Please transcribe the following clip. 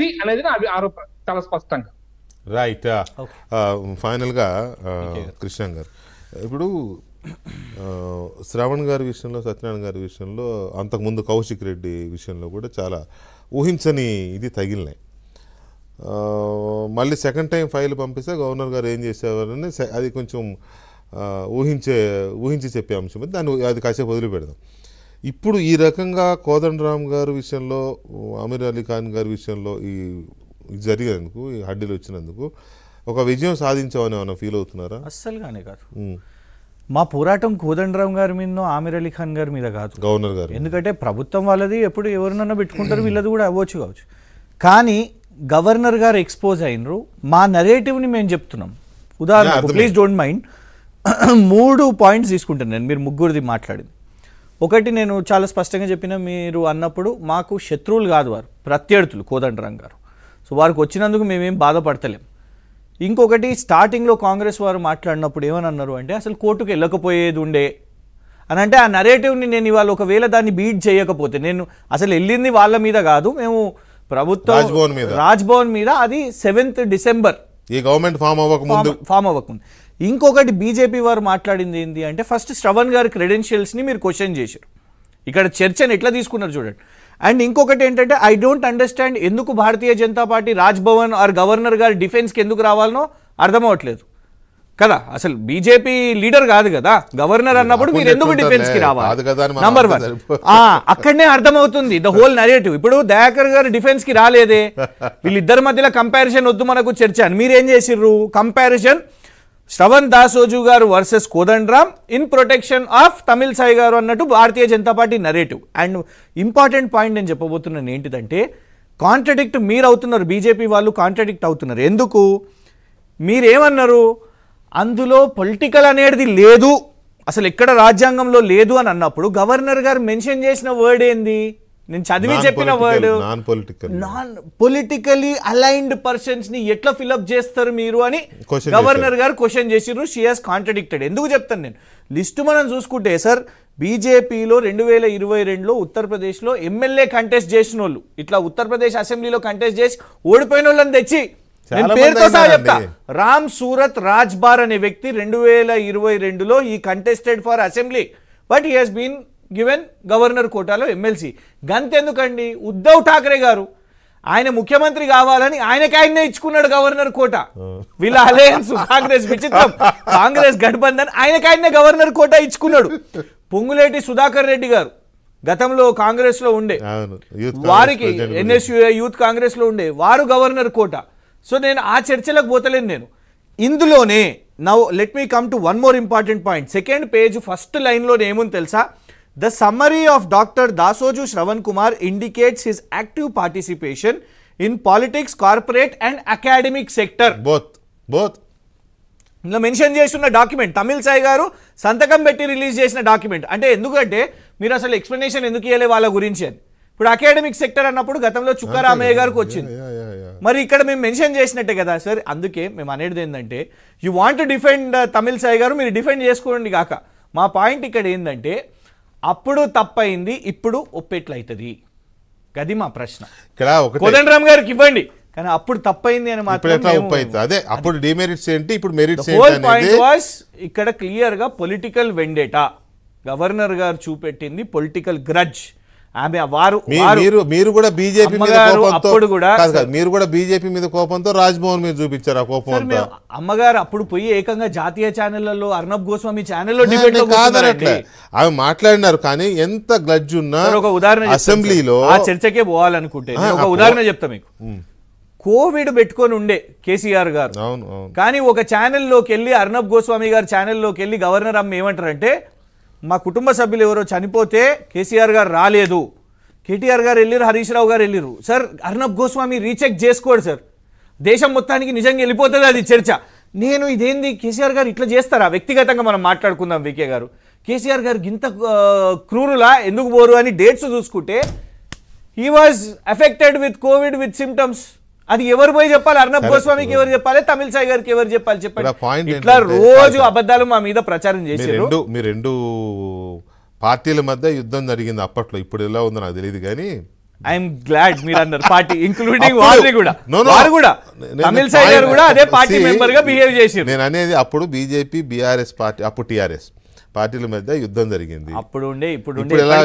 అది అనేది నా ఆరోపణ చాలా స్పష్టంగా. రైట్. ఫైనల్గా కృష్ణ గారు, ఇప్పుడు శ్రవణ్ గారి విషయంలో, సత్యనారాయణ గారి విషయంలో, అంతకుముందు కౌశిక్ రెడ్డి విషయంలో కూడా చాలా ఊహించని ఇది తగిలినాయి. మళ్ళీ సెకండ్ టైం ఫైల్ పంపిస్తే గవర్నర్ గారు ఏం చేసేవారని అది కొంచెం ఊహించి చెప్పే అంశం, అది కాసేపు వదిలిపెడదాం. ఇప్పుడు ఈ రకంగా కోదండరామ్ గారి విషయంలో, అమీర్ అలీ ఖాన్ గారి విషయంలో ఈ జరిగినందుకు, ఈ హడ్డీలు వచ్చినందుకు ఒక విజయం సాధించామని ఏమైనా ఫీల్ అవుతున్నారా? అస్సలుగానే కాదు. మా పోరాటం కోదండరామ్ గారి మీద, ఆమీర్ అలీ ఖాన్ గారి మీద కాదు, గవర్నర్ గారు. ఎందుకంటే ప్రభుత్వం వాళ్ళది ఎప్పుడు ఎవరినన్నా పెట్టుకుంటారు, వీళ్ళది కూడా అవ్వచ్చు కావచ్చు. కానీ గవర్నర్ గారు ఎక్స్పోజ్ అయినరు, మా నరేటివ్ని మేము చెప్తున్నాం. ఉదాహరణకు ప్లీజ్ డోంట్ మైండ్ 3 పాయింట్స్ తీసుకుంటాను నేను, మీరు ముగ్గురిది మాట్లాడింది. ఒకటి, నేను చాలా స్పష్టంగా చెప్పిన, మీరు అన్నప్పుడు మాకు శత్రువులు కాదు వారు, ప్రత్యర్థులు కోదండరామ్ గారు. సో వారికి వచ్చినందుకు మేమేం బాధపడతలేం. ఇంకొకటి, స్టార్టింగ్లో కాంగ్రెస్ వారు మాట్లాడినప్పుడు ఏమని అన్నారు అంటే అసలు కోర్టుకు వెళ్ళకపోయేది ఉండే అని. అంటే ఆ నరేటివ్ని నేను ఇవాళ ఒకవేళ దాన్ని బీట్ చేయకపోతే, నేను అసలు వెళ్ళింది వాళ్ళ మీద కాదు, మేము ప్రభుత్వం రాజ్భవన్ మీద, అది 7th డిసెంబర్ ఈ గవర్నమెంట్ ఫామ్ అవ్వకముందు. ఇంకొకటి, బీజేపీ వారు మాట్లాడింది ఏంటి అంటే ఫస్ట్ శ్రవణ్ గారి క్రెడెన్షియల్స్ని మీరు క్వశ్చన్ చేశారు. ఇక్కడ చర్చను ఎట్లా తీసుకున్నారు చూడండి. అండ్ ఇంకొకటి ఏంటంటే, ఐ డోంట్ అండర్స్టాండ్ ఎందుకు భారతీయ జనతా పార్టీ రాజ్భవన్ ఆర్ గవర్నర్ గారి డిఫెన్స్కి ఎందుకు రావాలనో అర్థం అవ్వట్లేదు కదా. అసలు బీజేపీ లీడర్ కాదు కదా గవర్నర్ అన్నప్పుడు, మీరు ఎందుకు డిఫెన్స్కి రావాలి? నంబర్ 1 అక్కడనే అర్థమవుతుంది ద హోల్ నరేటివ్. ఇప్పుడు దయాకర్ గారు డిఫెన్స్కి రాలేదే, వీళ్ళిద్దరి మధ్యలో కంపారిజన్ వద్దు మనకు చర్చ అని మీరేం చేసిర్రు, comparison Sravan Dasoju garu versus Kodandaram in protection of Tamilisai garu అన్నట్టు Bharatiya Janata Party narrative. And important point నేను చెప్పబోతున్నాను ఏంటిదంటే, కాంట్రడిక్ట్ మీరు అవుతున్నారు, బీజేపీ వాళ్ళు కాంట్రడిక్ట్ అవుతున్నారు. ఎందుకు? మీరేమన్నారు, అందులో పొలిటికల్ అనేది లేదు, అసలు ఎక్కడ రాజ్యాంగంలో లేదు అని అన్నప్పుడు గవర్నర్ గారు మెన్షన్ చేసిన వర్డ్ ఏంది, నేను చదివి చెప్పిన word non politically aligned persons ని ఎట్లా ఫిల్అప్ చేస్తారు మీరు అని గవర్నర్ గారు క్వశ్చన్ చేసిర్రు. She has contradicted. ఎందుకు చెప్తాను నేను, లిస్టు మనం చూసుకుంటే సార్, బీజేపీలో 2022లో ఉత్తరప్రదేశ్లో ఎమ్మెల్యే కంటెస్ట్ చేసిన వాళ్ళు, ఇట్లా ఉత్తరప్రదేశ్ అసెంబ్లీలో కంటెస్ట్ చేసి ఓడిపోయిన వాళ్ళని తెచ్చి, నేను పేరుతో సహా చెప్తా, రామ్ సూరత్ రాజ్బార్ అనే వ్యక్తి 2022లో ఈ contested for assembly, but he has been given governor కోటాలో ఎమ్మెల్సీ. గంతెందుకండి, ఉద్ధవ్ ఠాక్రే గారు ఆయన ముఖ్యమంత్రి కావాలని ఆయననే ఇచ్చుకున్నాడు గవర్నర్ కోట. వీళ్ళ అలయన్స్ కాంగ్రెస్ విచిత్రం, కాంగ్రెస్ గఠబంధన్ ఆయననే గవర్నర్ కోట ఇచ్చుకున్నాడు. పొంగులేటి సుధాకర్ రెడ్డి గారు గతంలో కాంగ్రెస్ లో ఉండే, వారికి ఎన్ఎస్యుఏ యూత్ కాంగ్రెస్ లో ఉండే, వారు గవర్నర్ కోట. సో నేను ఆ చర్చలకు పోతలేను నేను. ఇందులోనే now let me come to one more important point. Second page first లైన్లో ఏముంది తెలుసా, The summary of Dr. Dasoju Shravan Kumar indicates his active participation in politics, corporate and academic sector. Both. ఇందులో mention చేస్తున్న document Tamil Sai గారు సంతకం పెట్టి release చేసిన document. అంటే ఎందుకంటే మీరు అసలు ఎక్స్ప్లెనేషన్ ఎందుకు ఇవ్వలే వాళ్ళ గురించి అని. ఇప్పుడు అకాడమిక్ సెక్టర్ అన్నప్పుడు గతంలో చుక్కారామయ్య గారికి వచ్చింది, మరి ఇక్కడ మేము మెన్షన్ చేసినట్టే కదా సార్. అందుకే మేము అనేది ఏంటంటే, you want to defend Tamil Sai గారు, మీరు డిఫెండ్ చేసుకోండి కాక. మా పాయింట్ ఇక్కడ ఏంటంటే, అప్పుడు తప్పైంది, ఇప్పుడు ఒప్పెట్లయితుంది, అది మా ప్రశ్న. కోదండరామ్ గారికి ఇవ్వండి, కానీ అప్పుడు తప్పైంది అని మాత్రం అప్పుడు డిమెరిట్స్ ఏంటి, ఇప్పుడు మెరిట్స్ ఇక్కడ క్లియర్ గా పొలిటికల్ వెండేటా. గవర్నర్ గారు చూపెట్టింది పొలిటికల్ గ్రడ్జ్. ఆమె మీరు కూడా బీజేపీ మీద కోపంతో రాజ్భవన్ మీద చూపించారు ఆ కోపం. అమ్మగారు అప్పుడు పోయి ఏకంగా జాతీయ ఛానళ్లలో అర్నబ్ గోస్వామి ఛానల్లో డిబేట్ ఆమె మాట్లాడినారు. కానీ ఎంత గ్లడ్జ్ ఉన్నా ఒక ఉదాహరణ, అసెంబ్లీలో ఆ చర్చకే పోవాలనుకుంటే ఒక ఉదాహరణ చెప్తా మీకు. కోవిడ్ పెట్టుకొని ఉండే కేసీఆర్ గారు, కానీ ఒక ఛానల్లోకి వెళ్ళి అర్నబ్ గోస్వామి గారి ఛానల్లోకి వెళ్ళి గవర్నర్ అమ్మ ఏమంటారంటే, మా కుటుంబ సభ్యులు ఎవరో చనిపోతే కేసీఆర్ గారు రాలేదు, కేటీఆర్ గారు వెళ్ళిరు, హరీష్ రావు గారు వెళ్ళిరు, సార్ అర్నబ్ గోస్వామి రీచెక్ చేసుకోడు సార్, దేశం మొత్తానికి నిజంగా వెళ్ళిపోతుంది అది చర్చ. నేను ఇదేంది కేసీఆర్ గారు ఇట్లా చేస్తారా, వ్యక్తిగతంగా మనం మాట్లాడుకుందాం. వికే గారు కేసీఆర్ గారు ఇంత క్రూరులా ఎందుకు పోరు అని డేట్స్ చూసుకుంటే, he was affected with Covid with symptoms. అది ఎవరు పోయి చెప్పాలి, అర్నబ్ గోస్వామికి ఎవరు చెప్పాలి, తమిళ్ సాయి గారికి ఎవరు చెప్పాలి చెప్పండి. ఇట్లా రోజు అబద్ధాలు మా మీద ప్రచారం చేశారు. మీ రెండు పార్టీల మధ్య యుద్ధం జరిగింది అప్పట్లో, ఇప్పుడు ఎలా ఉందో నాకు తెలియదు. కానీ ఐఎమ్ గ్లాడ్ మీరు అన్నారు పార్టీ ఇంక్లూడింగ్ అప్పుడు- వారిని కూడా No, no. వారు కూడా నేను- తమిళ సై గారు కూడా అదే పార్టీ See, మెంబర్ గా బిహేవ్ చేసారు. నేను అనేది అప్పుడు బీజేపీ బీఆర్ఎస్ పార్టీ, అప్పుడు టీఆర్ఎస్ పార్టీల మధ్య యుద్ధం జరిగింది. అప్పుడు ఉండే ఇప్పుడు ఇప్పుడు ఎలా